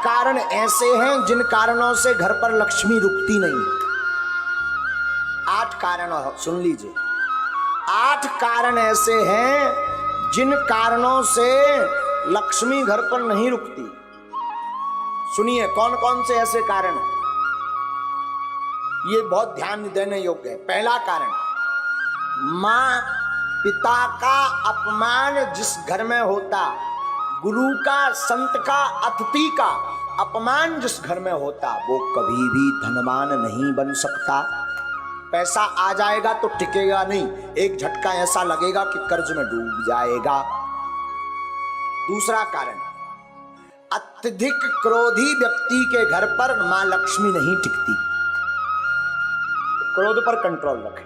कारण ऐसे हैं जिन कारणों से घर पर लक्ष्मी रुकती नहीं। 8 कारण सुन लीजिए। 8 कारण ऐसे हैं जिन कारणों से लक्ष्मी घर पर नहीं रुकती। सुनिए कौन कौन से ऐसे कारण हैं, ये बहुत ध्यान देने योग्य है। पहला कारण, मां पिता का अपमान जिस घर में होता, गुरु का, संत का, अतिथि का अपमान जिस घर में होता, वो कभी भी धनवान नहीं बन सकता। पैसा आ जाएगा तो टिकेगा नहीं, एक झटका ऐसा लगेगा कि कर्ज में डूब जाएगा। दूसरा कारण, अत्यधिक क्रोधी व्यक्ति के घर पर मां लक्ष्मी नहीं टिकती। क्रोध पर कंट्रोल रखें।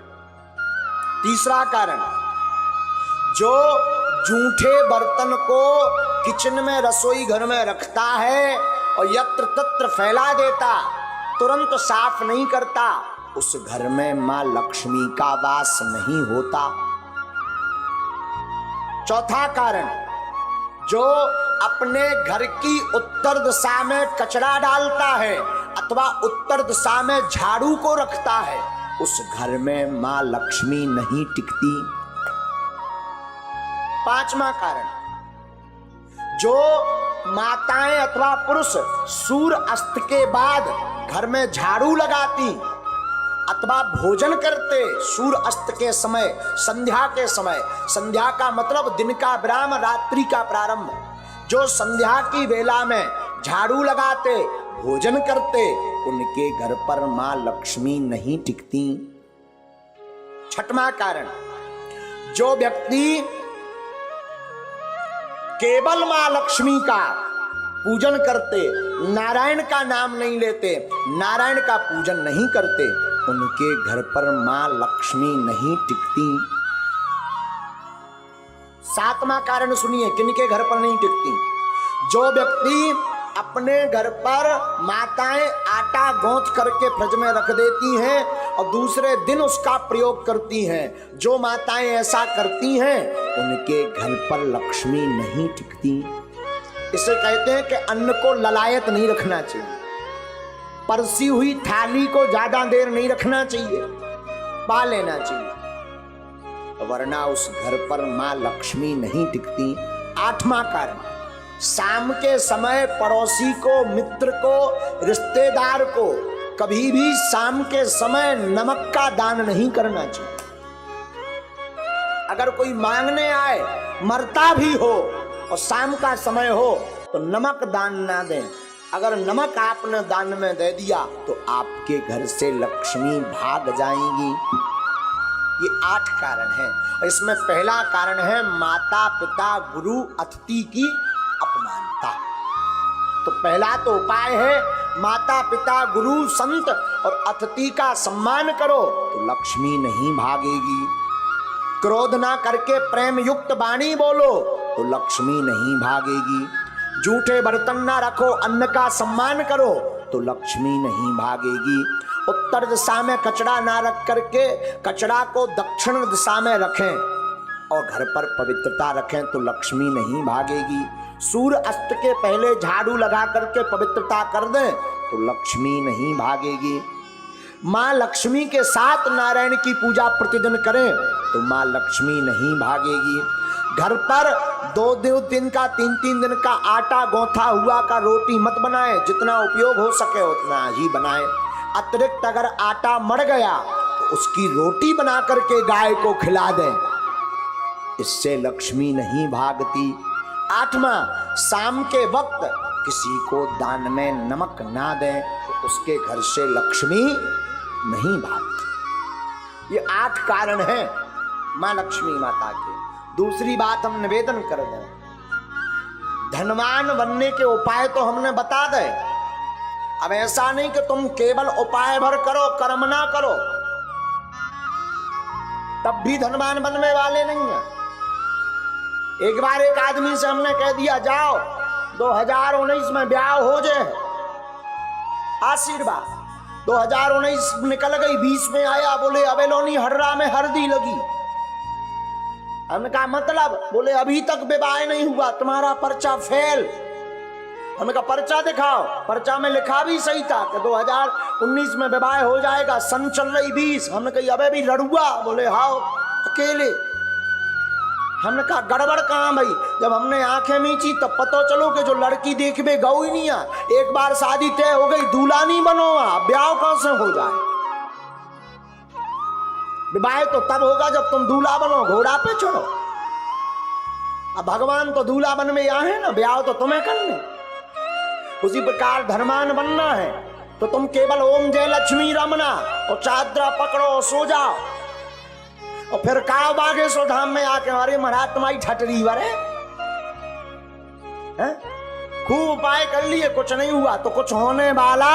तीसरा कारण, जो जूठे बर्तन को किचन में, रसोई घर में रखता है और यत्र तत्र फैला देता, तुरंत साफ नहीं करता, उस घर में मां लक्ष्मी का वास नहीं होता। चौथा कारण, जो अपने घर की उत्तर दिशा में कचरा डालता है अथवा उत्तर दिशा में झाड़ू को रखता है, उस घर में मां लक्ष्मी नहीं टिकती। पांचवा कारण, जो माताएं अथवा पुरुष सूर्य अस्त के बाद घर में झाड़ू लगाती अथवा भोजन करते सूर्य अस्त के समय, संध्या के समय, संध्या का मतलब दिन का विराम, रात्रि का प्रारंभ, जो संध्या की वेला में झाड़ू लगाते, भोजन करते, उनके घर पर मां लक्ष्मी नहीं टिकती। छठवां कारण, जो व्यक्ति केवल मां लक्ष्मी का पूजन करते, नारायण का नाम नहीं लेते, नारायण का पूजन नहीं करते, उनके घर पर मां लक्ष्मी नहीं टिकती। सातवां कारण सुनिए, किनके घर पर नहीं टिकती, जो व्यक्ति अपने घर पर माताएं आटा गूंथ करके फ्रिज में रख देती हैं और दूसरे दिन उसका प्रयोग करती हैं, जो माताएं ऐसा करती हैं उनके घर पर लक्ष्मी नहीं टिकती। इसे कहते हैं कि अन्न को ललायत नहीं रखना चाहिए, परसी हुई थाली को ज्यादा देर नहीं रखना चाहिए, पा लेना चाहिए, वरना उस घर पर मां लक्ष्मी नहीं टिकती। आठवां कारण, शाम के समय पड़ोसी को, मित्र को, रिश्तेदार को कभी भी शाम के समय नमक का दान नहीं करना चाहिए। अगर कोई मांगने आए, मरता भी हो और शाम का समय हो तो नमक दान ना दें। अगर नमक आपने दान में दे दिया तो आपके घर से लक्ष्मी भाग जाएंगी। ये 8 कारण हैं और इसमें पहला कारण है माता पिता गुरु अतिथि की अपमानता। तो पहला तो उपाय है माता पिता गुरु संत और अतिथि का सम्मान करो तो लक्ष्मी नहीं भागेगी। क्रोध ना करके प्रेम युक्त वाणी बोलो तो लक्ष्मी नहीं भागेगी। झूठे बर्तन ना रखो, अन्न का सम्मान करो तो लक्ष्मी नहीं भागेगी। उत्तर दिशा में कचरा ना रख करके कचरा को दक्षिण दिशा में रखें और घर पर पवित्रता रखें तो लक्ष्मी नहीं भागेगी। सूर्य अस्त के पहले झाड़ू लगा करके पवित्रता कर दें तो लक्ष्मी नहीं भागेगी। मां लक्ष्मी के साथ नारायण की पूजा प्रतिदिन करें तो मां लक्ष्मी नहीं भागेगी। घर पर 2-2 दिन का, 3-3 दिन का आटा गौथा हुआ का रोटी मत बनाएं, जितना उपयोग हो सके उतना ही बनाएं। अतिरिक्त अगर आटा मर गया तो उसकी रोटी बना करके गाय को खिला दें, इससे लक्ष्मी नहीं भागती। 8वां, शाम के वक्त किसी को दान में नमक ना दें तो उसके घर से लक्ष्मी नहीं भागती। ये 8 कारण हैं मां लक्ष्मी माता के। दूसरी बात हम निवेदन कर दें, धनवान बनने के उपाय तो हमने बता दे। अब ऐसा नहीं कि तुम केवल उपाय भर करो, कर्म ना करो, तब भी धनवान बनने वाले नहीं है। एक बार एक आदमी से हमने कह दिया जाओ 2019 में ब्याह हो जाए, आशीर्वाद। 2019 निकल गई, 20 में आया, बोले अबेलोनी हर्रा में हरदी लगी। हमने कहा मतलब, बोले अभी तक विवाह नहीं हुआ, तुम्हारा पर्चा फेल। हमने कहा पर्चा दिखाओ। पर्चा में लिखा भी सही था कि 2019 में विवाह हो जाएगा, सन चल रही 20। हमने कहा अबे भी लड़ुआ, बोले हाओ अकेले। हमने कहा गड़बड़ कहाँ भाई। जब हमने आंखें मीची तब पता चलो कि जो लड़की देखबे गौ ही नहीं आ। एक बार शादी तय हो गई, दूल्हा नहीं बनो, ब्याह कहां से हो जाए। विवाह तो तब होगा जब तुम दूल्हा बनो, घोड़ा पे चढ़ो। अब भगवान तो दूल्हा बन में यहाँ है ना, ब्याह तो तुम्हें करने। उसी प्रकार धर्मान बनना है तो तुम केवल ओम जय लक्ष्मी रमना और चादरा पकड़ो और सो जाओ। और फिर काव बागेश्वर धाम में आके हमारे महाराज तुम्हारी ठटरी वरे खूब उपाय कर लिए, कुछ नहीं हुआ तो कुछ होने वाला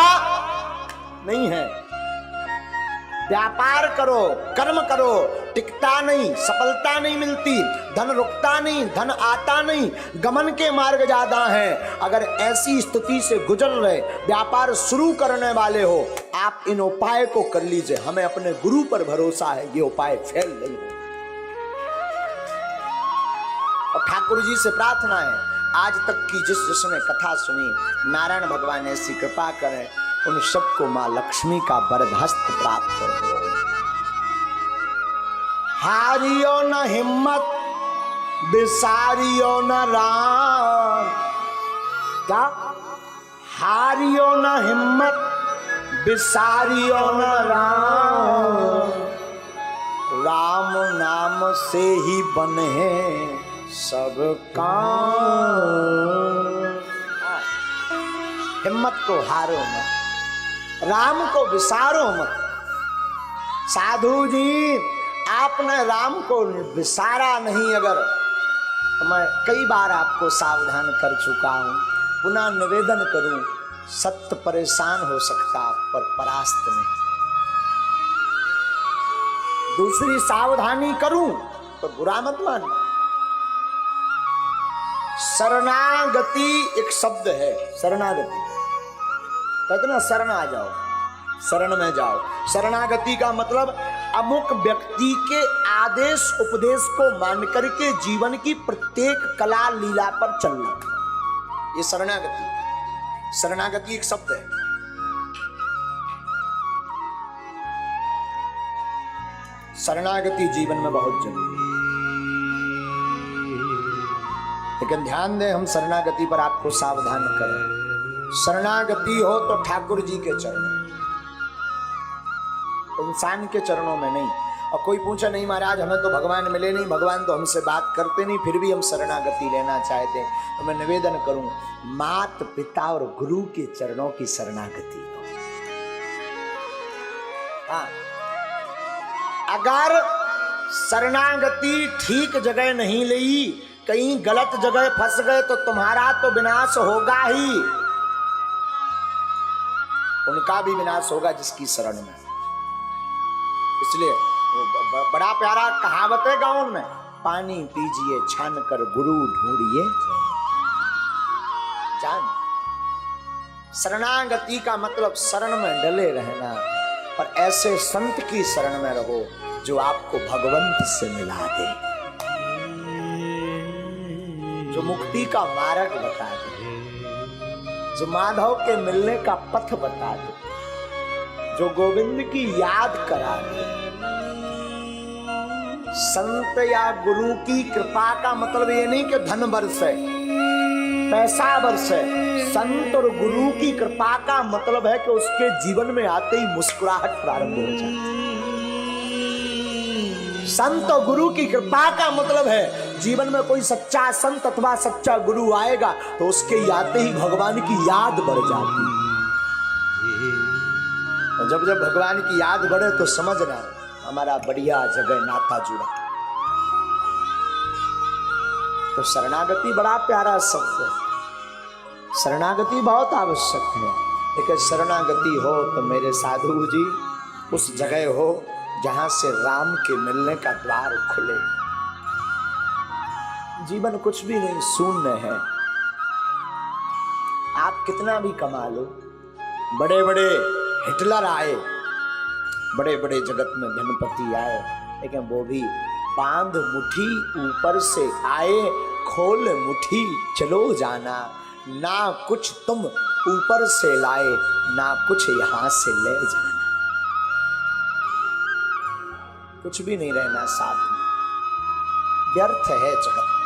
नहीं है। व्यापार करो, कर्म करो, टिकता नहीं, सफलता नहीं मिलती, धन रुकता नहीं, धन आता नहीं, गमन के मार्ग ज्यादा हैं। अगर ऐसी स्थिति से गुजर रहे, व्यापार शुरू करने वाले हो, आप इन उपाय को कर लीजिए। हमें अपने गुरु पर भरोसा है, ये उपाय फेल नहीं हो। और ठाकुर जी से प्रार्थना है, आज तक की जिसने कथा सुनी, नारायण भगवान ऐसी कृपा करें उन सबको मां लक्ष्मी का वरदहस्त प्राप्त हो। हारियो न हिम्मत, बिसारियो न राम। क्या? हारियो न हिम्मत, बिसारियो न राम। राम नाम से ही बने सब काम। हिम्मत को हारो मत, राम को विसारो मत। साधु जी आपने राम को विसारा नहीं, अगर तो मैं कई बार आपको सावधान कर चुका हूं, पुनः निवेदन करूं, सत्य परेशान हो सकता पर परास्त नहीं। दूसरी सावधानी करूं तो बुरा मत मान। शरणागति एक शब्द है, शरणागति कहते ना, शरण आ जाओ, शरण में जाओ। शरणागति का मतलब अमुक व्यक्ति के आदेश उपदेश को मान करके जीवन की प्रत्येक कला लीला पर चलना, ये शरणागति। शरणागति एक शब्द है। शरणागति जीवन में बहुत जरूरी है। लेकिन ध्यान दें, हम शरणागति पर आपको सावधान करें। शरणागति हो तो ठाकुर जी के चरणों, इंसान के चरणों में नहीं। और कोई पूछे नहीं महाराज हमें तो भगवान मिले नहीं, भगवान तो हमसे बात करते नहीं, फिर भी हम शरणागति लेना चाहते हैं, तो मैं निवेदन करूं, माता पिता और गुरु के चरणों की शरणागति हो। हाँ, अगर शरणागति ठीक जगह नहीं ली, कहीं गलत जगह फंस गए तो तुम्हारा तो विनाश होगा ही, उनका भी विनाश होगा जिसकी शरण में। इसलिए वो बड़ा प्यारा कहावत है गाँव में, पानी पीजिए छान कर गुरु ढूंढिए जान। शरणागति का मतलब शरण में डले रहना, और ऐसे संत की शरण में रहो जो आपको भगवंत से मिला दे, जो मुक्ति का मार्ग बता दे, जो माधव के मिलने का पथ बता दे, जो गोविंद की याद करा दे। संत या गुरु की कृपा का मतलब ये नहीं कि धन बरसे, पैसा बरसे। संत और गुरु की कृपा का मतलब है कि उसके जीवन में आते ही मुस्कुराहट प्रारंभ हो जाती है। संत और गुरु की कृपा का मतलब है जीवन में कोई सच्चा संत अथवा सच्चा गुरु आएगा तो उसके आते ही भगवान की याद बढ़ जाती है। और जब जब भगवान की याद बढ़े तो समझना हमारा बढ़िया जगह नाता जुड़ा। तो शरणागति बड़ा प्यारा शब्द है, शरणागति बहुत आवश्यक है। लेकिन शरणागति हो तो मेरे साधु जी उस जगह हो जहां से राम के मिलने का द्वार खुले। जीवन कुछ भी नहीं, शून्य है। आप कितना भी कमा लो, बड़े बड़े हिटलर आए, बड़े बड़े जगत में धनपति आए, लेकिन वो भी बांध मुट्ठी ऊपर से आए, खोल मुट्ठी चलो जाना। ना कुछ तुम ऊपर से लाए, ना कुछ यहां से ले जाना। कुछ भी नहीं रहना साथ में, व्यर्थ है जगत।